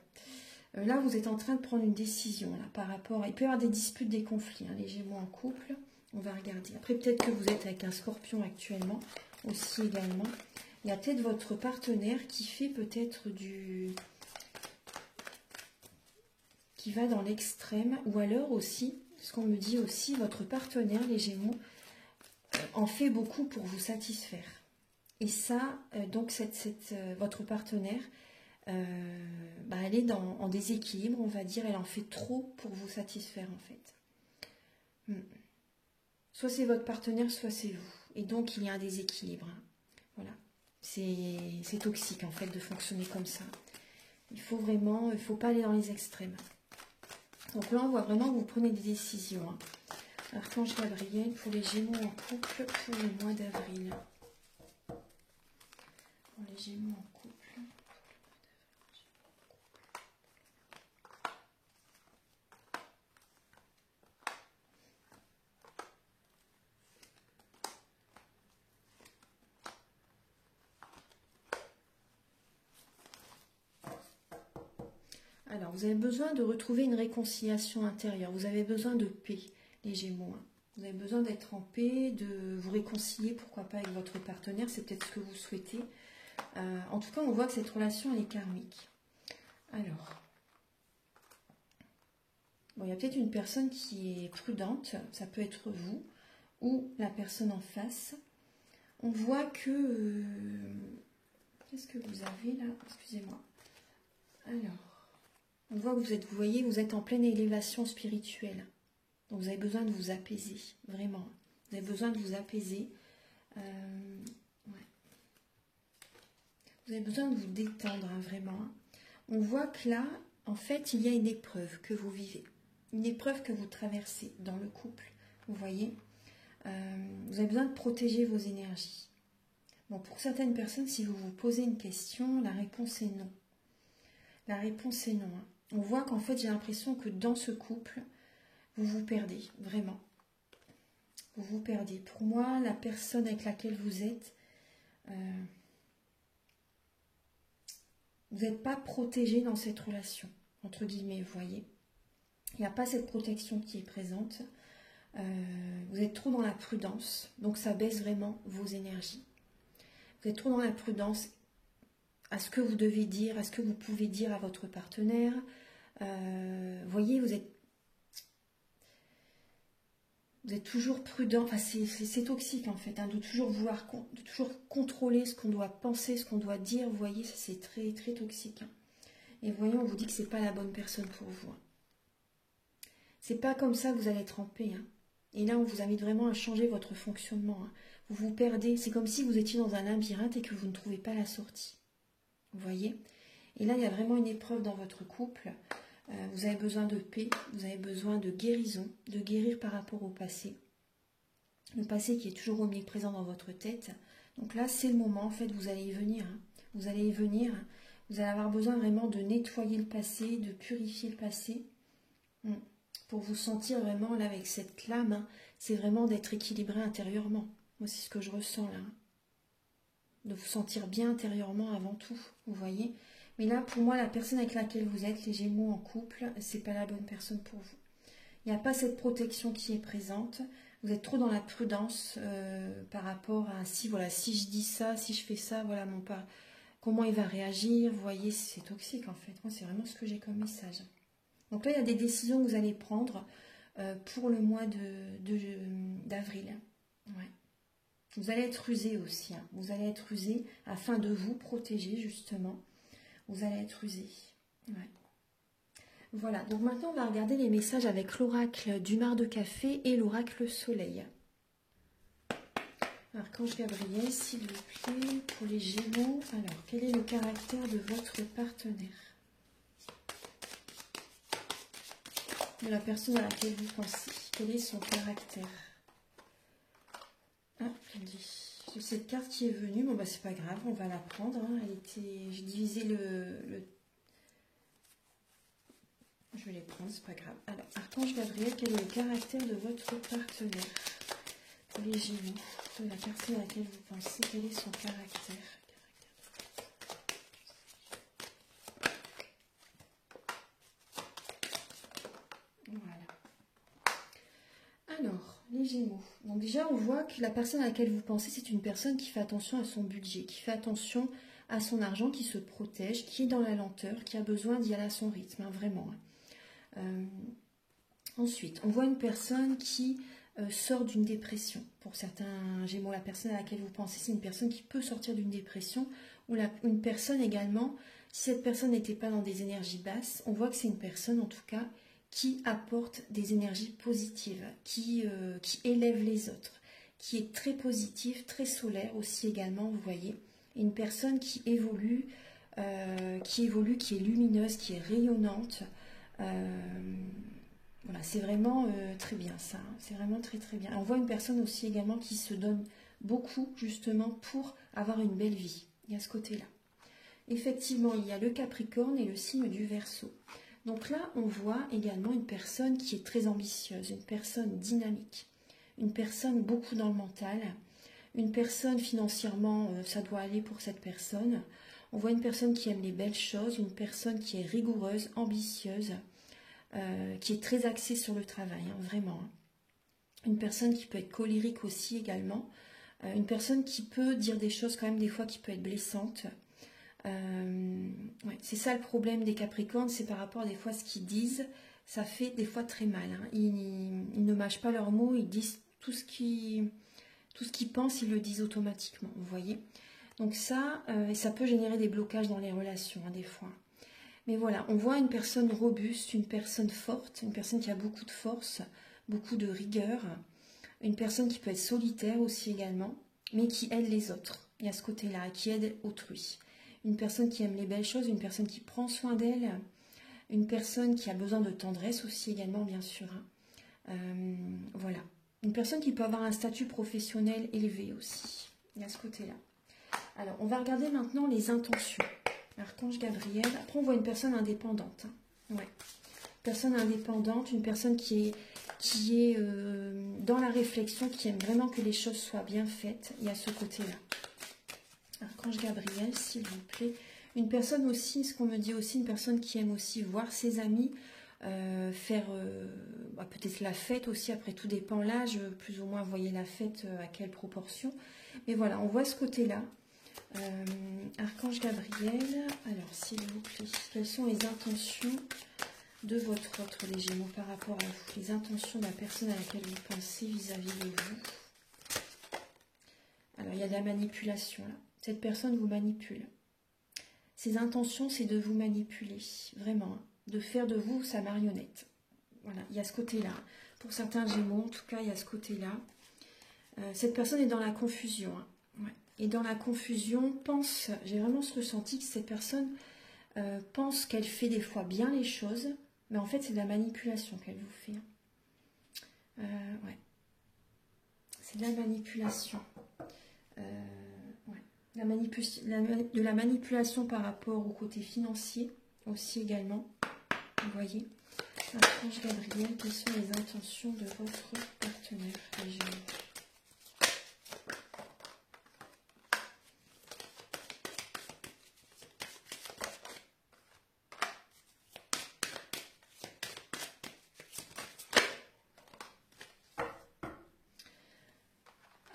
là, vous êtes en train de prendre une décision là, par rapport... Il peut y avoir des disputes, des conflits, hein, les Gémeaux en couple. On va regarder. Après, peut-être que vous êtes avec un Scorpion actuellement, aussi également. Il y a peut-être votre partenaire qui fait peut-être qui va dans l'extrême. Ou alors aussi, ce qu'on me dit aussi, votre partenaire, les Gémeaux, en fait beaucoup pour vous satisfaire. Et ça, donc votre partenaire, elle est en déséquilibre, on va dire. Elle en fait trop pour vous satisfaire, en fait. Soit c'est votre partenaire, soit c'est vous. Et donc, il y a un déséquilibre. Hein. Voilà. C'est toxique, en fait, de fonctionner comme ça. Il faut pas aller dans les extrêmes. Donc là, on voit vraiment que vous prenez des décisions. Hein. Archange Gabriel pour les Gémeaux en couple pour le mois d'avril. Pour les Gémeaux en couple. Alors, vous avez besoin de retrouver une réconciliation intérieure. Vous avez besoin de paix, les Gémeaux. Hein. Vous avez besoin d'être en paix, de vous réconcilier, pourquoi pas, avec votre partenaire. C'est peut-être ce que vous souhaitez. En tout cas, on voit que cette relation, elle est karmique. Alors, bon, il y a peut-être une personne qui est prudente. Ça peut être vous ou la personne en face. On voit que... Qu'est-ce que vous avez là? Excusez-moi. Alors, on voit que vous voyez, vous êtes en pleine élévation spirituelle. Donc vous avez besoin de vous apaiser, vraiment. Vous avez besoin de vous apaiser. Ouais. Vous avez besoin de vous détendre, hein, vraiment. On voit que là, en fait, il y a une épreuve que vous vivez. Une épreuve que vous traversez dans le couple. Vous voyez, vous avez besoin de protéger vos énergies. Bon, pour certaines personnes, si vous vous posez une question, la réponse est non. La réponse est non. Hein. On voit qu'en fait, j'ai l'impression que dans ce couple, vous vous perdez, vraiment. Vous vous perdez. Pour moi, la personne avec laquelle vous êtes, vous n'êtes pas protégé dans cette relation, entre guillemets, vous voyez. Il n'y a pas cette protection qui est présente. Vous êtes trop dans la prudence, donc ça baisse vraiment vos énergies. Vous êtes trop dans la prudence à ce que vous devez dire, à ce que vous pouvez dire à votre partenaire. Vous voyez, vous êtes toujours prudent. Enfin, c'est toxique en fait, hein, de toujours vouloir, de toujours contrôler ce qu'on doit penser, ce qu'on doit dire. Vous voyez, ça c'est très très toxique. Hein. Et voyez, on vous dit que c'est pas la bonne personne pour vous. Hein. C'est pas comme ça que vous allez être en paix. Hein. Et là, on vous invite vraiment à changer votre fonctionnement. Hein. Vous vous perdez. C'est comme si vous étiez dans un labyrinthe et que vous ne trouvez pas la sortie. Vous voyez? Et là, il y a vraiment une épreuve dans votre couple. Vous avez besoin de paix, vous avez besoin de guérison, de guérir par rapport au passé. Le passé qui est toujours omniprésent dans votre tête. Donc là, c'est le moment, en fait, vous allez y venir. Hein. Vous allez y venir. Vous allez avoir besoin vraiment de nettoyer le passé, de purifier le passé. Pour vous sentir vraiment, là, avec cette flamme, hein, c'est vraiment d'être équilibré intérieurement. Moi, c'est ce que je ressens, là. Hein. De vous sentir bien intérieurement avant tout, vous voyez. Mais là, pour moi, la personne avec laquelle vous êtes, les Gémeaux en couple, c'est pas la bonne personne pour vous. Il n'y a pas cette protection qui est présente. Vous êtes trop dans la prudence par rapport à si je dis ça, si je fais ça, voilà mon pas. Comment il va réagir, vous voyez, c'est toxique en fait. Moi, c'est vraiment ce que j'ai comme message. Donc là, il y a des décisions que vous allez prendre pour le mois d'avril. Ouais. Vous allez être usé aussi. Hein. Vous allez être usé afin de vous protéger justement. Vous allez être usé. Ouais. Voilà, donc maintenant on va regarder les messages avec l'oracle du Mar de Café et l'oracle Soleil. Archange Gabriel, s'il vous plaît, pour les Gémeaux. Alors, quel est le caractère de votre partenaire? de la personne à laquelle vous pensez. Quel est son caractère? Ah, c'est cette carte qui est venue. Bon, bah, c'est pas grave, on va la prendre. Hein. J'ai divisé le... Je vais les prendre, c'est pas grave. Alors, Archange Gabriel, quel est le caractère de votre partenaire? Pour les Gémeaux, de la personne à laquelle vous pensez, quel est son caractère? Voilà. Alors, les Gémeaux. Donc déjà, on voit que la personne à laquelle vous pensez, c'est une personne qui fait attention à son budget, qui fait attention à son argent, qui se protège, qui est dans la lenteur, qui a besoin d'y aller à son rythme, hein, vraiment. Ensuite, on voit une personne qui sort d'une dépression. Pour certains Gémeaux, la personne à laquelle vous pensez, c'est une personne qui peut sortir d'une dépression, ou une personne également, si cette personne n'était pas dans des énergies basses, on voit que c'est une personne en tout cas qui apporte des énergies positives, qui élève les autres, qui est très positive, très solaire aussi également, vous voyez. Une personne qui évolue, qui est lumineuse, qui est rayonnante. Voilà, c'est vraiment très bien ça, hein. C'est vraiment très très bien. On voit une personne aussi également qui se donne beaucoup justement pour avoir une belle vie. Il y a ce côté-là. Effectivement, il y a le Capricorne et le signe du Verseau. Donc là, on voit également une personne qui est très ambitieuse, une personne dynamique, une personne beaucoup dans le mental, une personne financièrement, ça doit aller pour cette personne. On voit une personne qui aime les belles choses, une personne qui est rigoureuse, ambitieuse, qui est très axée sur le travail, hein, vraiment. Une personne qui peut être colérique aussi également, une personne qui peut dire des choses quand même des fois qui peut être blessante. Ouais, c'est ça le problème des Capricornes, c'est par rapport à des fois ce qu'ils disent, ça fait des fois très mal. Hein. Ils ne mâchent pas leurs mots, ils disent tout ce qu'ils pensent, ils le disent automatiquement, vous voyez. Donc ça, ça peut générer des blocages dans les relations, hein, des fois. Mais voilà, on voit une personne robuste, une personne forte, une personne qui a beaucoup de force, beaucoup de rigueur, une personne qui peut être solitaire aussi également, mais qui aide les autres. Il y a ce côté-là, qui aide autrui. Une personne qui aime les belles choses, une personne qui prend soin d'elle, une personne qui a besoin de tendresse aussi également, bien sûr. Hein. Voilà. Une personne qui peut avoir un statut professionnel élevé aussi. Il y a ce côté-là. Alors, on va regarder maintenant les intentions. Archange Gabriel. Après, on voit une personne indépendante. Hein. Ouais. Personne indépendante, une personne qui est dans la réflexion, qui aime vraiment que les choses soient bien faites. Il y a ce côté-là. Archange Gabriel, s'il vous plaît. Une personne aussi, ce qu'on me dit aussi, une personne qui aime aussi voir ses amis faire peut-être la fête aussi, après tout dépend l'âge, plus ou moins voyez la fête à quelle proportion. Mais voilà, on voit ce côté-là. Archange Gabriel, alors s'il vous plaît, quelles sont les intentions de votre autre, les Gémeaux, par rapport à vous, les intentions de la personne à laquelle vous pensez vis-à-vis de vous. Alors il y a de la manipulation là, cette personne vous manipule. Ses intentions, c'est de vous manipuler, vraiment, hein, de faire de vous sa marionnette. Voilà, il y a ce côté-là. Pour certains Gémeaux, en tout cas, il y a ce côté-là. Cette personne est dans la confusion, hein. Ouais. Et dans la confusion, j'ai vraiment ce ressenti que cette personne pense qu'elle fait des fois bien les choses, mais en fait c'est de la manipulation qu'elle vous fait. Ouais. C'est de la manipulation. Ouais. De la manipulation par rapport au côté financier aussi également. Vous voyez. Archange Gabriel, quelles sont les intentions de votre partenaire, les Gémeaux?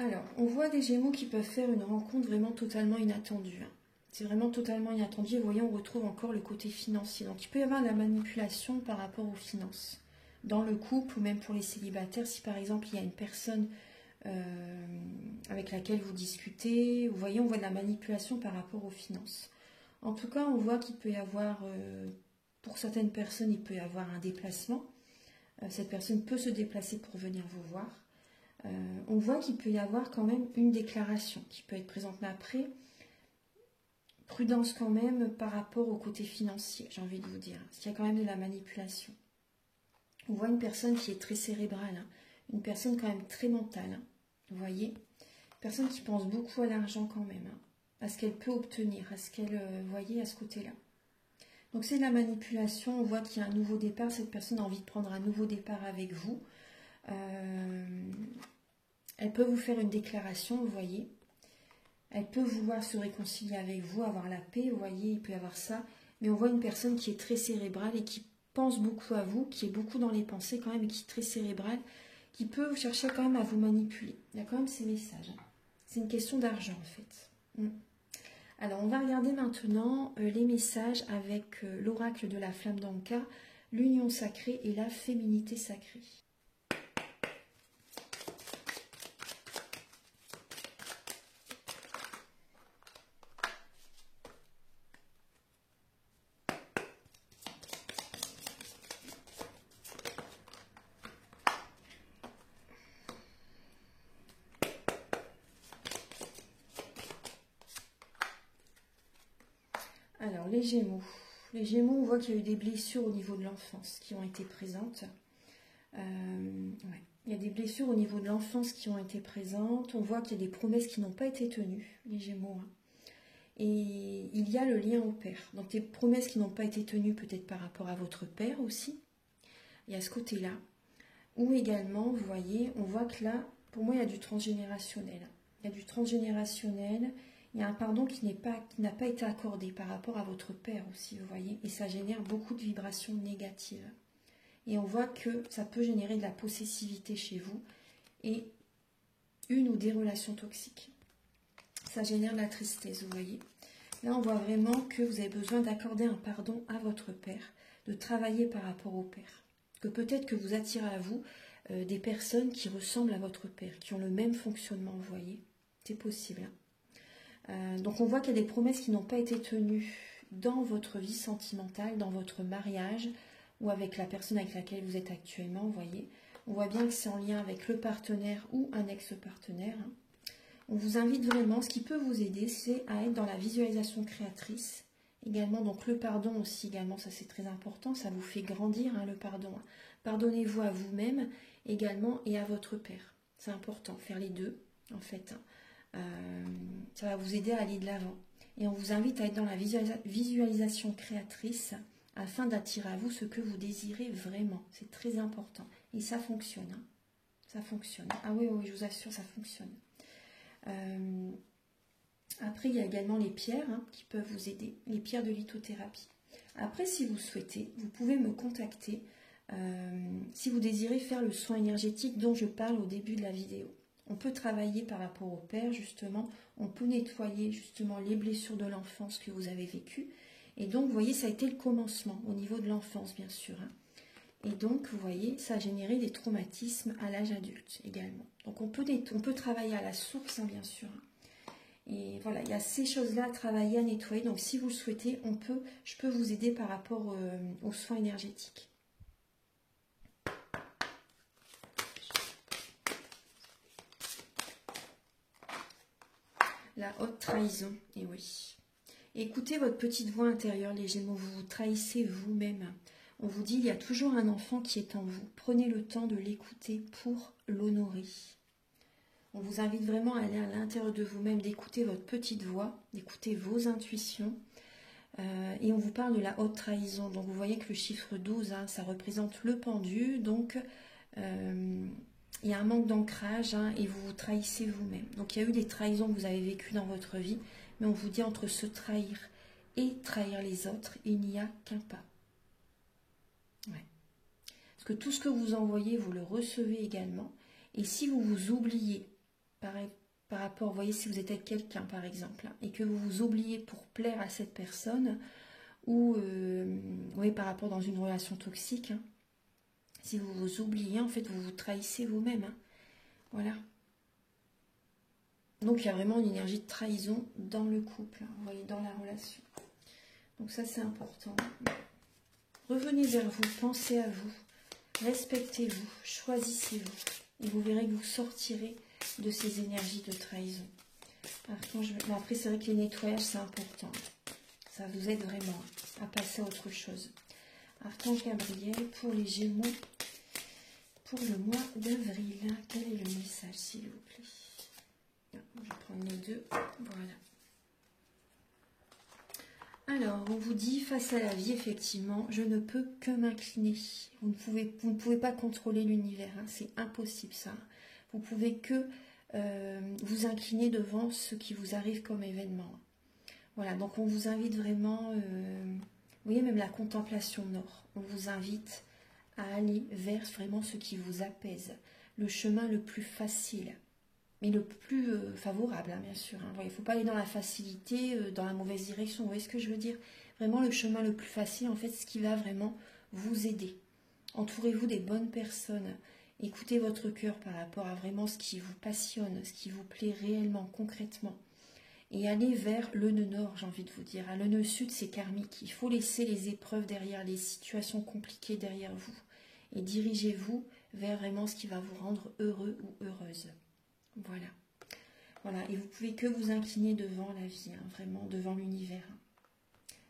Alors, on voit des Gémeaux qui peuvent faire une rencontre vraiment totalement inattendue. Hein. C'est vraiment totalement inattendu. Et vous voyez, on retrouve encore le côté financier. Donc, il peut y avoir de la manipulation par rapport aux finances. Dans le couple ou même pour les célibataires, si par exemple, il y a une personne avec laquelle vous discutez, vous voyez, on voit de la manipulation par rapport aux finances. En tout cas, on voit qu'il peut y avoir, pour certaines personnes, il peut y avoir un déplacement. Cette personne peut se déplacer pour venir vous voir. On voit qu'il peut y avoir quand même une déclaration qui peut être présente. Mais après, prudence quand même par rapport au côté financier, j'ai envie de vous dire. Parce qu'il y a quand même de la manipulation. On voit une personne qui est très cérébrale, hein. Une personne quand même très mentale, hein. Vous voyez, une personne qui pense beaucoup à l'argent quand même, hein, à ce qu'elle peut obtenir, à ce qu'elle, voyez, à ce côté-là. Donc c'est de la manipulation, on voit qu'il y a un nouveau départ, cette personne a envie de prendre un nouveau départ avec vous. Elle peut vous faire une déclaration, vous voyez. Elle peut vouloir se réconcilier avec vous, avoir la paix, vous voyez, il peut y avoir ça. Mais on voit une personne qui est très cérébrale et qui pense beaucoup à vous, qui est beaucoup dans les pensées quand même, et qui est très cérébrale, qui peut chercher quand même à vous manipuler. Il y a quand même ces messages, hein. C'est une question d'argent en fait. Alors, on va regarder maintenant les messages avec l'oracle de la flamme d'Anka, l'union sacrée et la féminité sacrée. Alors, les Gémeaux. Les Gémeaux, on voit qu'il y a eu des blessures au niveau de l'enfance qui ont été présentes. Ouais. Il y a des blessures au niveau de l'enfance qui ont été présentes. On voit qu'il y a des promesses qui n'ont pas été tenues, les Gémeaux, hein. Et il y a le lien au père. Donc, des promesses qui n'ont pas été tenues peut-être par rapport à votre père aussi. Il y a ce côté-là. Ou également, vous voyez, on voit que là, pour moi, il y a du transgénérationnel. Il y a du transgénérationnel. Il y a un pardon qui n'a pas été accordé par rapport à votre père aussi, vous voyez. Et ça génère beaucoup de vibrations négatives. Et on voit que ça peut générer de la possessivité chez vous et une ou des relations toxiques. Ça génère de la tristesse, vous voyez. Là, on voit vraiment que vous avez besoin d'accorder un pardon à votre père, de travailler par rapport au père. Que peut-être que vous attirez à vous des personnes qui ressemblent à votre père, qui ont le même fonctionnement, vous voyez. C'est possible, hein. Donc on voit qu'il y a des promesses qui n'ont pas été tenues dans votre vie sentimentale, dans votre mariage ou avec la personne avec laquelle vous êtes actuellement, vous voyez. On voit bien que c'est en lien avec le partenaire ou un ex-partenaire, hein. On vous invite vraiment, ce qui peut vous aider, c'est à être dans la visualisation créatrice. Également, donc le pardon aussi, également, ça c'est très important, ça vous fait grandir, hein, le pardon. Pardonnez-vous à vous-même également et à votre père. C'est important, faire les deux, en fait, hein. Ça va vous aider à aller de l'avant. Et on vous invite à être dans la visualisation créatrice afin d'attirer à vous ce que vous désirez vraiment. C'est très important. Et ça fonctionne, hein. Ça fonctionne. Ah oui, oui, je vous assure, ça fonctionne. Après, il y a également les pierres, hein, qui peuvent vous aider. Les pierres de lithothérapie. Après, si vous souhaitez, vous pouvez me contacter si vous désirez faire le soin énergétique dont je parle au début de la vidéo. On peut travailler par rapport au père, justement. On peut nettoyer, justement, les blessures de l'enfance que vous avez vécues. Et donc, vous voyez, ça a été le commencement au niveau de l'enfance, bien sûr, hein. Et donc, vous voyez, ça a généré des traumatismes à l'âge adulte également. Donc, on peut travailler à la source, hein, bien sûr, hein. Et voilà, il y a ces choses-là à travailler, à nettoyer. Donc, si vous le souhaitez, je peux vous aider par rapport aux soins énergétiques. La haute trahison, et oui. Écoutez votre petite voix intérieure, les Gémeaux, vous vous trahissez vous-même. On vous dit, il y a toujours un enfant qui est en vous. Prenez le temps de l'écouter pour l'honorer. On vous invite vraiment à aller à l'intérieur de vous-même, d'écouter votre petite voix, d'écouter vos intuitions. Et on vous parle de la haute trahison. Donc vous voyez que le chiffre 12, hein, ça représente le pendu. Donc il y a un manque d'ancrage, hein, et vous vous trahissez vous-même. Donc il y a eu des trahisons que vous avez vécues dans votre vie. Mais on vous dit, entre se trahir et trahir les autres, il n'y a qu'un pas. Ouais. Parce que tout ce que vous envoyez, vous le recevez également. Et si vous vous oubliez, par rapport, vous voyez, si vous êtes avec quelqu'un, par exemple, hein, et que vous vous oubliez pour plaire à cette personne, ou oui, par rapport dans une relation toxique, hein, si vous vous oubliez, en fait, vous vous trahissez vous-même, hein. Voilà. Donc, il y a vraiment une énergie de trahison dans le couple, hein, vous voyez, dans la relation. Donc, ça, c'est important. Revenez vers vous, pensez à vous, respectez-vous, choisissez-vous. Et vous verrez que vous sortirez de ces énergies de trahison. Mais après, c'est vrai que les nettoyages, c'est important. Ça vous aide vraiment à passer à autre chose. Archange Gabriel, pour les Gémeaux, pour le mois d'avril. Quel est le message, s'il vous plaît? Je vais prendre les deux. Voilà. Alors, on vous dit, face à la vie, effectivement, je ne peux que m'incliner. Vous ne pouvez pas contrôler l'univers, hein, c'est impossible ça. Vous pouvez que vous incliner devant ce qui vous arrive comme événement. Voilà, donc on vous invite vraiment, vous voyez, même la contemplation nord, on vous invite à aller vers vraiment ce qui vous apaise, le chemin le plus facile. Mais le plus favorable, hein, bien sûr. Hein. Il ne faut pas aller dans la facilité, dans la mauvaise direction. Vous voyez ce que je veux dire? Vraiment le chemin le plus facile, en fait, ce qui va vraiment vous aider. Entourez-vous des bonnes personnes. Écoutez votre cœur par rapport à vraiment ce qui vous passionne, ce qui vous plaît réellement, concrètement. Et allez vers le nœud nord, j'ai envie de vous dire. Le nœud sud, c'est karmique. Il faut laisser les épreuves derrière, les situations compliquées derrière vous. Et dirigez-vous vers vraiment ce qui va vous rendre heureux ou heureuse. Voilà. Voilà, et vous pouvez que vous incliner devant la vie, hein, vraiment, devant l'univers.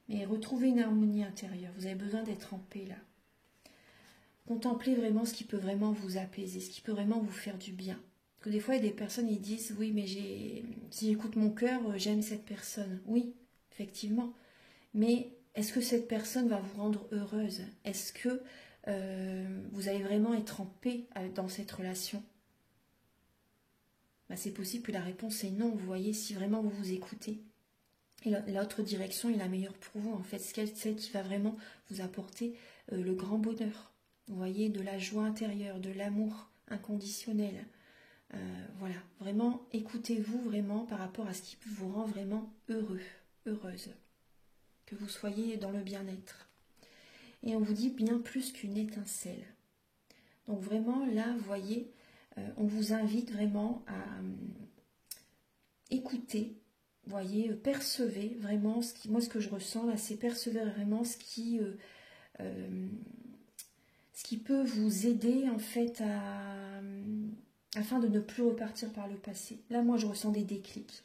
Mais retrouvez une harmonie intérieure. Vous avez besoin d'être en paix, là. Contemplez vraiment ce qui peut vraiment vous apaiser, ce qui peut vraiment vous faire du bien. Parce que des fois, il y a des personnes, ils disent, oui, mais si j'écoute mon cœur, j'aime cette personne. Oui, effectivement. Mais est-ce que cette personne va vous rendre heureuse? Est-ce que vous allez vraiment être en paix dans cette relation? Ben, c'est possible que la réponse est non, vous voyez, si vraiment vous vous écoutez. Et l'autre direction est la meilleure pour vous, en fait, celle qui va vraiment vous apporter le grand bonheur. Vous voyez, de la joie intérieure, de l'amour inconditionnel. Voilà, vraiment, écoutez-vous vraiment par rapport à ce qui vous rend vraiment heureux, heureuse. Que vous soyez dans le bien-être. Et on vous dit bien plus qu'une étincelle. Donc vraiment, là, vous voyez, on vous invite vraiment à écouter, vous voyez, percevez vraiment, moi ce que je ressens là, c'est percevoir vraiment ce qui peut vous aider en fait afin de ne plus repartir par le passé. Là, moi je ressens des déclics.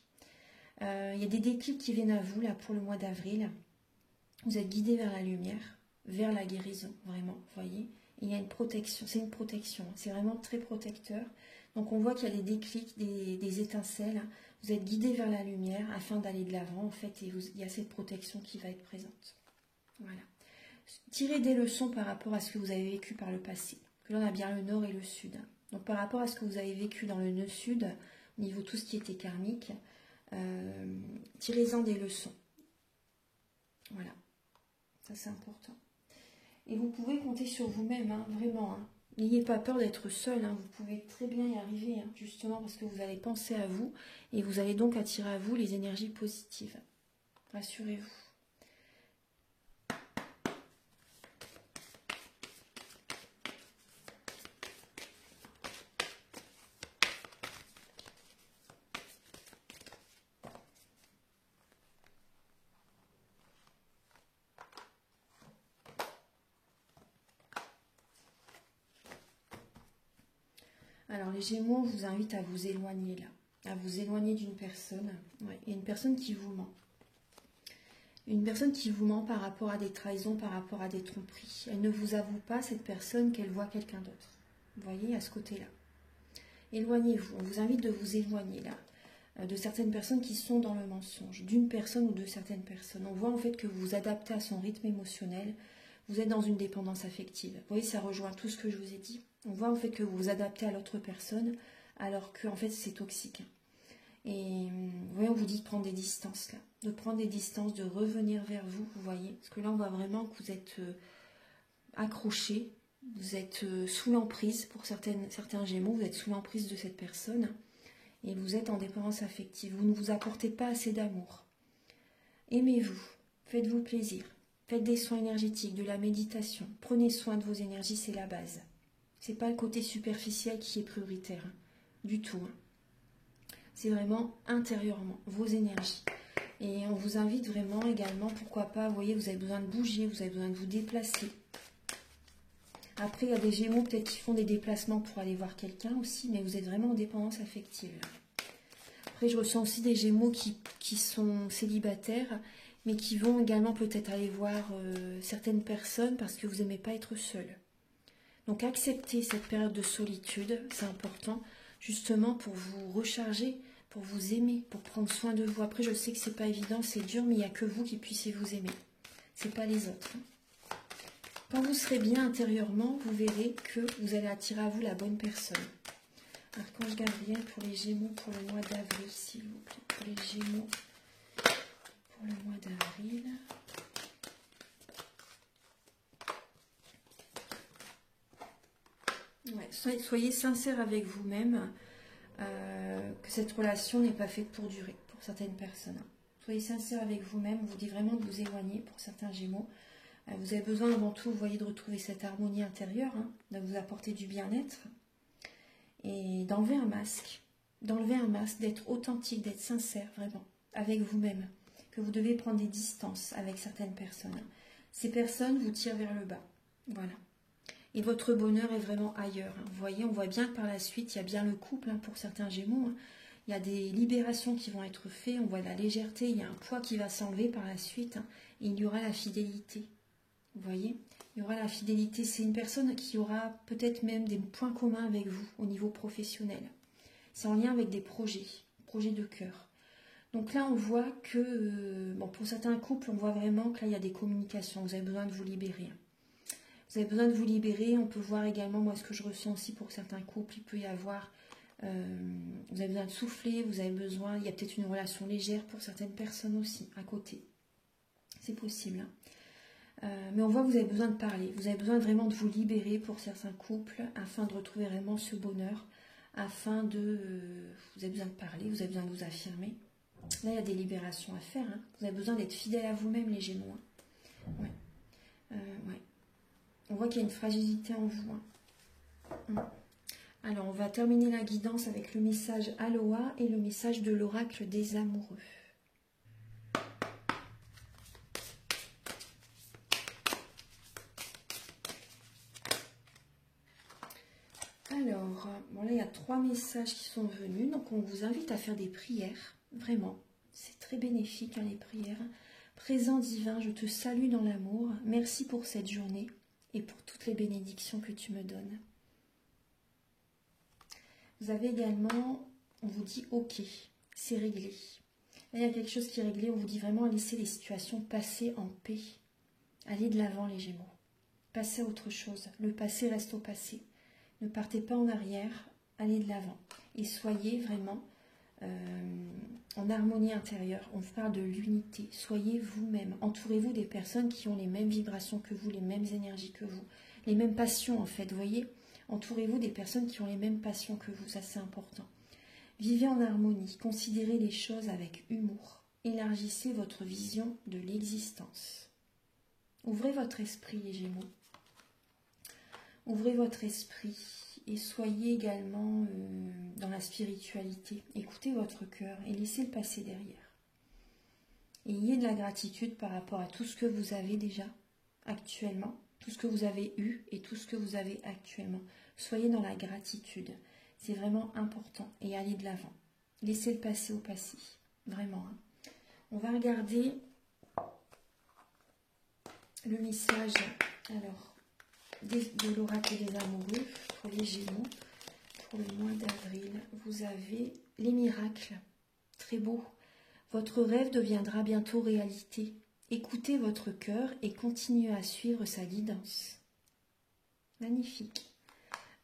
Il y a des déclics qui viennent à vous là pour le mois d'avril. Vous êtes guidé vers la lumière, vers la guérison, vraiment, vous voyez. Il y a une protection, c'est une protection, c'est vraiment très protecteur. Donc on voit qu'il y a des déclics, des étincelles. Vous êtes guidé vers la lumière afin d'aller de l'avant en fait, et il y a cette protection qui va être présente. Voilà. Tirez des leçons par rapport à ce que vous avez vécu par le passé. Là on a bien le nord et le sud. Donc par rapport à ce que vous avez vécu dans le nœud sud, au niveau de tout ce qui était karmique, tirez-en des leçons. Voilà. Ça c'est important. Et vous pouvez compter sur vous-même, hein, vraiment. Hein. N'ayez pas peur d'être seul, hein. Vous pouvez très bien y arriver, hein, justement parce que vous allez penser à vous et vous allez donc attirer à vous les énergies positives. Rassurez-vous. Alors les Gémeaux, on vous invite à vous éloigner là, à vous éloigner d'une personne. Ouais, il y a une personne qui vous ment. Une personne qui vous ment par rapport à des trahisons, par rapport à des tromperies. Elle ne vous avoue pas, cette personne, qu'elle voit quelqu'un d'autre. Vous voyez, à ce côté-là. Éloignez-vous, on vous invite de vous éloigner là, de certaines personnes qui sont dans le mensonge, d'une personne ou de certaines personnes. On voit en fait que vous vous adaptez à son rythme émotionnel, vous êtes dans une dépendance affective. Vous voyez, ça rejoint tout ce que je vous ai dit. On voit en fait que vous vous adaptez à l'autre personne, alors que en fait c'est toxique. Et vous voyez, on vous dit de prendre des distances là, de prendre des distances, de revenir vers vous, vous voyez. Parce que là, on voit vraiment que vous êtes accroché, vous êtes sous l'emprise, pour certains Gémeaux, vous êtes sous l'emprise de cette personne, et vous êtes en dépendance affective. Vous ne vous apportez pas assez d'amour. Aimez-vous, faites-vous plaisir, faites des soins énergétiques, de la méditation, prenez soin de vos énergies, c'est la base. C'est pas le côté superficiel qui est prioritaire, hein, du tout. Hein. C'est vraiment intérieurement, vos énergies. Et on vous invite vraiment également, pourquoi pas, vous voyez, vous avez besoin de bouger, vous avez besoin de vous déplacer. Après, il y a des Gémeaux peut-être qui font des déplacements pour aller voir quelqu'un aussi, mais vous êtes vraiment en dépendance affective. Après, je ressens aussi des Gémeaux qui sont célibataires, mais qui vont également peut-être aller voir certaines personnes parce que vous n'aimez pas être seul. Donc acceptez cette période de solitude, c'est important, justement pour vous recharger, pour vous aimer, pour prendre soin de vous. Après, je sais que c'est pas évident, c'est dur, mais il n'y a que vous qui puissiez vous aimer. C'est pas les autres. Quand vous serez bien intérieurement, vous verrez que vous allez attirer à vous la bonne personne. Archange Gabriel pour les Gémeaux pour le mois d'avril, s'il vous plaît. Pour les Gémeaux pour le mois d'avril. Ouais, soyez sincère avec vous-même, que cette relation n'est pas faite pour durer, pour certaines personnes. Soyez sincère avec vous-même, vous dites vraiment de vous éloigner pour certains Gémeaux. Vous avez besoin avant tout, vous voyez, de retrouver cette harmonie intérieure, hein, de vous apporter du bien-être et d'enlever un masque. D'enlever un masque, d'être authentique, d'être sincère vraiment avec vous-même. Que vous devez prendre des distances avec certaines personnes. Ces personnes vous tirent vers le bas. Voilà. Et votre bonheur est vraiment ailleurs. Hein. Vous voyez, on voit bien que par la suite, il y a bien le couple hein, pour certains Gémeaux. Hein. Il y a des libérations qui vont être faites. On voit la légèreté. Il y a un poids qui va s'enlever par la suite. Hein, et il y aura la fidélité. Vous voyez, il y aura la fidélité. C'est une personne qui aura peut-être même des points communs avec vous au niveau professionnel. C'est en lien avec des projets de cœur. Donc là, on voit que, bon, pour certains couples, on voit vraiment que là, il y a des communications. Vous avez besoin de vous libérer. Vous avez besoin de vous libérer. On peut voir également, moi, ce que je ressens aussi pour certains couples. Il peut y avoir, vous avez besoin de souffler, vous avez besoin, il y a peut-être une relation légère pour certaines personnes aussi, à côté. C'est possible, hein. Mais on voit que vous avez besoin de parler, vous avez besoin vraiment de vous libérer pour certains couples afin de retrouver vraiment ce bonheur, afin de... vous avez besoin de parler, vous avez besoin de vous affirmer. Là, il y a des libérations à faire, hein. Vous avez besoin d'être fidèle à vous-même, les Gémeaux. Hein. Ouais. Ouais. On voit qu'il y a une fragilité en vous. Hein. Alors, on va terminer la guidance avec le message Aloha et le message de l'oracle des amoureux. Alors, bon là, il y a 3 messages qui sont venus. Donc, on vous invite à faire des prières. Vraiment, c'est très bénéfique, hein, les prières. Présent divin, je te salue dans l'amour. Merci pour cette journée et pour toutes les bénédictions que tu me donnes. Vous avez également, on vous dit ok, c'est réglé. Là, il y a quelque chose qui est réglé. On vous dit vraiment laissez les situations passer en paix. Allez de l'avant, les Gémeaux. Passez à autre chose. Le passé reste au passé. Ne partez pas en arrière, allez de l'avant. Et soyez vraiment en harmonie intérieure. On vous parle de l'unité. Soyez vous-même. Entourez-vous des personnes qui ont les mêmes vibrations que vous, les mêmes énergies que vous, les mêmes passions en fait. Vous voyez, entourez-vous des personnes qui ont les mêmes passions que vous. Ça, c'est important. Vivez en harmonie. Considérez les choses avec humour. Élargissez votre vision de l'existence. Ouvrez votre esprit, les Gémeaux. Ouvrez votre esprit et soyez également dans la spiritualité. Écoutez votre cœur et laissez le passé derrière. Ayez de la gratitude par rapport à tout ce que vous avez déjà actuellement, tout ce que vous avez eu et tout ce que vous avez actuellement. Soyez dans la gratitude. C'est vraiment important et allez de l'avant. Laissez le passé au passé. Vraiment. Hein. On va regarder le message. Alors, de l'oracle des amoureux pour les Gémeaux pour le mois d'avril. Vous avez les miracles, très beau. Votre rêve deviendra bientôt réalité. Écoutez votre cœur et continuez à suivre sa guidance. Magnifique.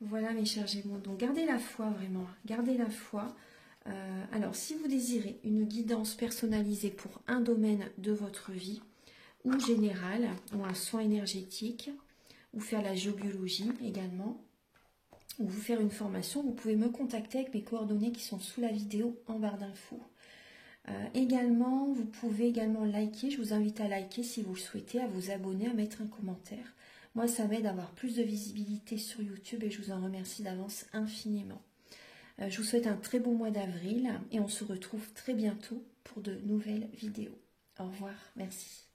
Voilà mes chers Gémeaux, donc gardez la foi vraiment, gardez la foi. Alors si vous désirez une guidance personnalisée pour un domaine de votre vie ou général ou un soin énergétique, ou faire la géobiologie également, ou vous faire une formation, vous pouvez me contacter avec mes coordonnées qui sont sous la vidéo en barre d'infos. Également, vous pouvez également liker, je vous invite à liker si vous le souhaitez, à vous abonner, à mettre un commentaire. Moi, ça m'aide à avoir plus de visibilité sur YouTube et je vous en remercie d'avance infiniment. Je vous souhaite un très beau mois d'avril et on se retrouve très bientôt pour de nouvelles vidéos. Au revoir, merci.